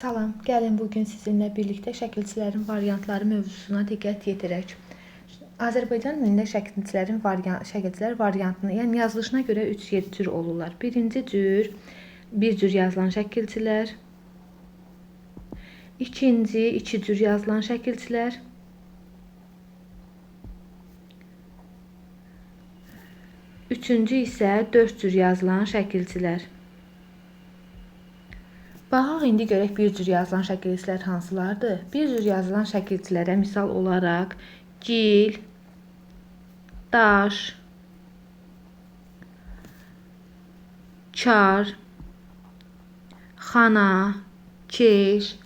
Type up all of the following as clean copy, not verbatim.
Salam, gəlin bugün sizinlə birlikdə şəkilçilərin variantları mövzusuna diqqət yetirək. Azərbaycan dilində şəkilçilərin şəkilçilər variantını, yəni yazılışına görə 3 cür olurlar. Birinci cür, bir cür yazılan şəkilçilər. İkinci, 2 cür yazılan şəkilçilər. Üçüncü isə 4 cür yazılan şəkilçilər. Baxaq, indi görək bir cür yazılan şəkilçilər hansılardır? Bir cür yazılan şəkilçilərə misal olaraq gil, daş, çar, xana, keş,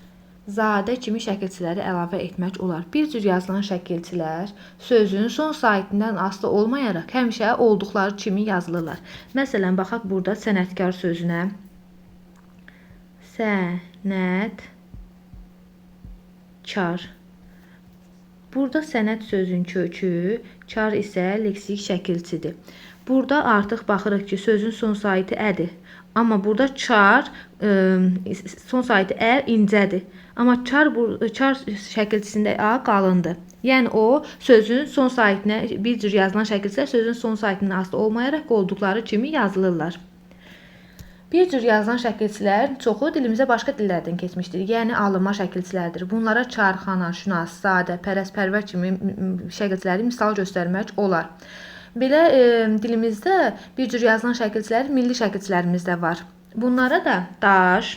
zadə kimi şəkilçiləri əlavə etmək olar. Bir cür yazılan şəkilçilər sözün son saitindən asılı olmayaraq həmişə olduqları kimi yazılırlar. Məsələn, baxaq burada sənətkar sözünə. Sənətkar. Burada sənət sözün kökü, kar isə leksik şəkilçidir. Burada artıq baxırıq ki, sözün son saiti ədir. Amma burada çar, son saiti incədir. Amma çar şəkilçisində a qalındır. Yəni o sözün son saitinə, bir cür yazılan şəkilçilər sözün son saitindən asılı olmayaraq olduqları kimi yazılırlar. Bir cür yazılan şəkilçilər çoxu dilimizə başqa dillərdən keçmişdir. Yəni alınma şəkilçilərdir. Bunlara çar, xana, şünas, sadə, pərəspərvər kimi şəkilçiləri misal göstərmək olar. Belə dilimizdə bir cür yazılan şəkilçilər milli şəkilçilərimiz də var. Bunlara da daş,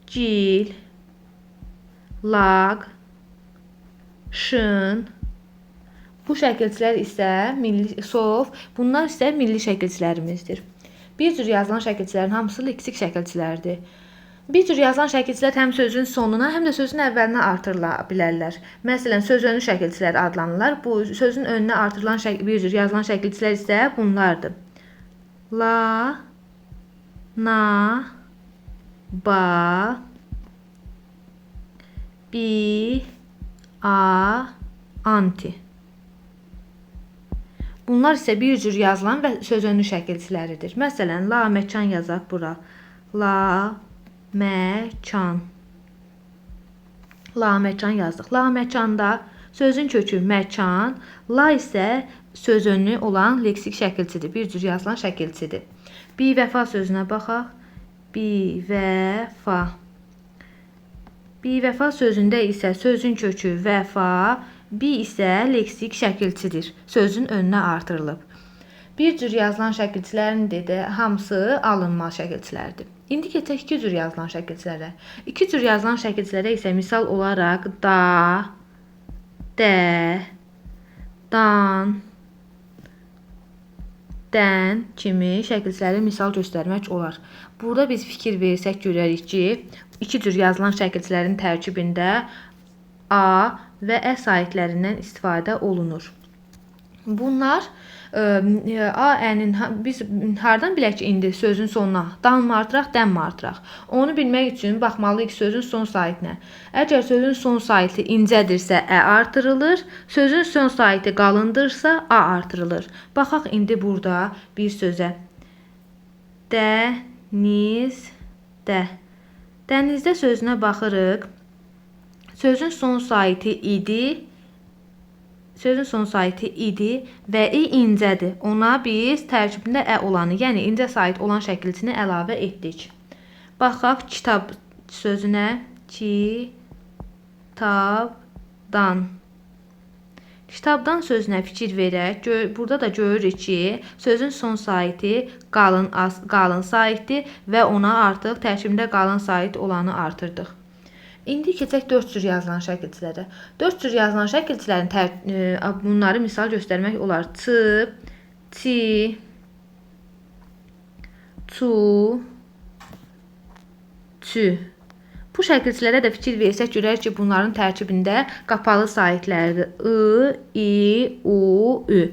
gil, laq, şın, bu şəkilçilər isə bunlar isə milli şəkilçilərimizdir. Bir cür yazılan şəkilçilərin hamısı leksik şəkilçilərdir. Bir cür yazılan şəkilçilər həm sözün sonuna, həm də sözün əvvəlinə artırıla bilərlər. Məsələn, söz önü şəkilçilər adlanırlar. Bu sözün önünə artırılan bir cür yazılan şəkilçilər isə bunlardır. La, na, ba, bi, a, anti. Bunlar isə bir cür yazılan və söz önü şəkilçiləridir. Məsələn, la məkan yazaq bura. La məkan. La məkan yazdıq. La məkanda sözün kökü məkan, la isə söz önü olan leksik şəkilçidir. Bir cür yazılan şəkilçidir. Bivəfa sözünə baxaq. Bivəfa. Bivəfa sözündə isə sözün kökü vəfa, bi isə leksik şəkilçidir. Sözün önünə artırılıb. Bir cür yazılan şəkilçilərin hamısı alınma şəkilçilərdir. İndi keçək 2 cür yazılan şəkilçilərə. 2 cür yazılan şəkilçilərə isə misal olaraq da, də, dan, dən kimi şəkilçiləri misal göstərmək olar. Burada biz fikir versək görərik ki, 2 cür yazılan şəkilçilərin tərkibində a və ə saitlərindən istifadə olunur. Bunlar a, ənin biz hardan bilək ki, indi sözün sonuna dan mı artıraq, dən mi artıraq? Onu bilmək üçün baxmalıyıq sözün son saitinə. Əgər sözün son saiti incədirsə ə artırılır, sözün son saiti qalındırsa a artırılır. Baxaq indi burada bir sözə. Dənizdə. Dənizdə sözünə baxırıq. Sözün son saiti idi. Sözün son saiti idi və i incədir. Ona biz tərkibində ə olanı, yəni incə sait olan şəkilçini əlavə etdik. Baxaq kitab sözünə. Kitabdan. Kitabdan sözünə fikir verək. Burada da görürük ki, sözün son saiti qalın saitdir və ona artıq tərkibində qalın sait olanı artırdıq. İndi keçək 4 cür yazılan şəkilçilərə. 4 cür yazılan şəkilçilərin bunları misal göstərmək olar. Ç, çi, çu, çü. Bu şəkilçilərə də fikir versək görək ki, bunların tərkibində qapalı saitlərdir. I, u, ü.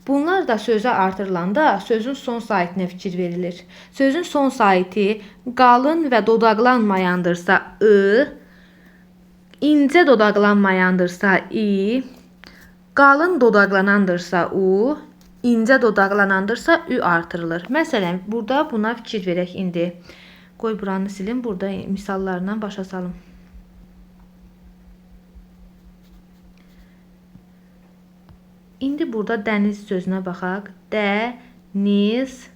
Bunlar da sözə artırılanda sözün son saitinə fikir verilir. Sözün son saiti qalın və dodaqlanmayandırsa incə dodaqlanmayandırsa i, qalın dodaqlanandırsa u, incə dodaqlanandırsa ü artırılır. Məsələn, burada buna fikir verək indi. Qoy buranı silim, burada misallarla başa salım. İndi burada dəniz sözünə baxaq. Dəniz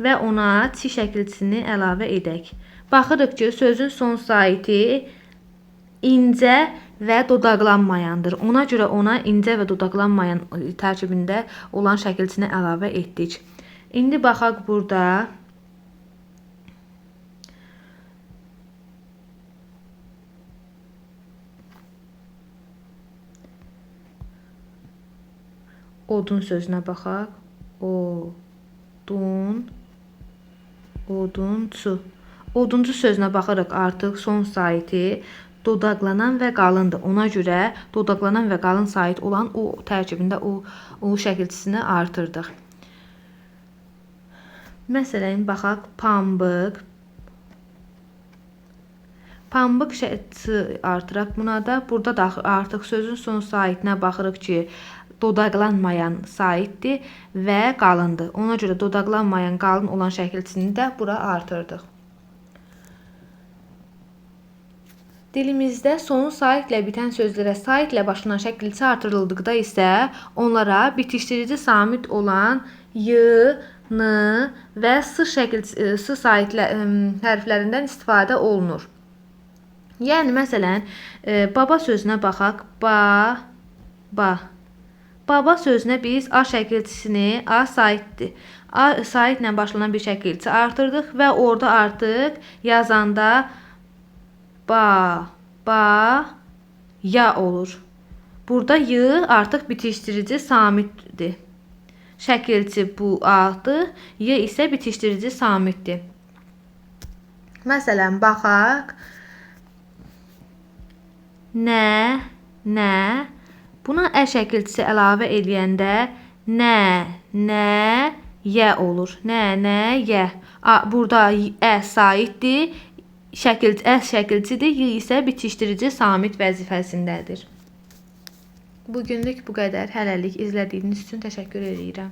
və ona çi şəkilçisini əlavə edək. Baxırıq ki, sözün son saiti incə və dodaqlanmayandır. Ona görə ona incə və dodaqlanmayan tərkibində olan şəkilçisini əlavə etdik. İndi baxaq burada. Odun sözünə baxaq. Odunçu. Odunçu sözünə baxırıq, artıq son saiti dodaqlanan və qalındır. Ona görə dodaqlanan və qalın sait olan o tərkibində o şəkilçisini artırdıq. Məsələn, baxaq, pambıq. Pambıq şəkilçisi artıraq buna da. Burada da artıq sözün son saitinə baxırıq ki, dodaqlanmayan saitdir və qalındır. Ona görə dodaqlanmayan, qalın olan şəkilçisini də bura artırdıq. Dilimizdə sonu saitlə bitən sözlərə saitlə başlanan şəkilçisi artırıldıqda isə onlara bitişdirici samit olan y, n və s saitlə hərflərindən istifadə olunur. Yəni, məsələn, baba sözünə baxaq. Baba sözünə biz A şəkilçisini, A saitdir. A saitlə başlanan bir şəkilçisi artırdıq və orada artıq yazanda ya olur. Burada y artıq bitişdirici samitdir. Şəkilçi bu A-dır, y isə bitişdirici samitdir. Məsələn, baxaq. Nə. Buna ə şəkilçisi əlavə edəndə yə olur. Yə. Burada ə saitdir, ə şəkilçidir, y isə bitişdirici samit vəzifəsindədir. Bugünlük bu qədər. Hələlik izlədiyiniz üçün təşəkkür edirəm.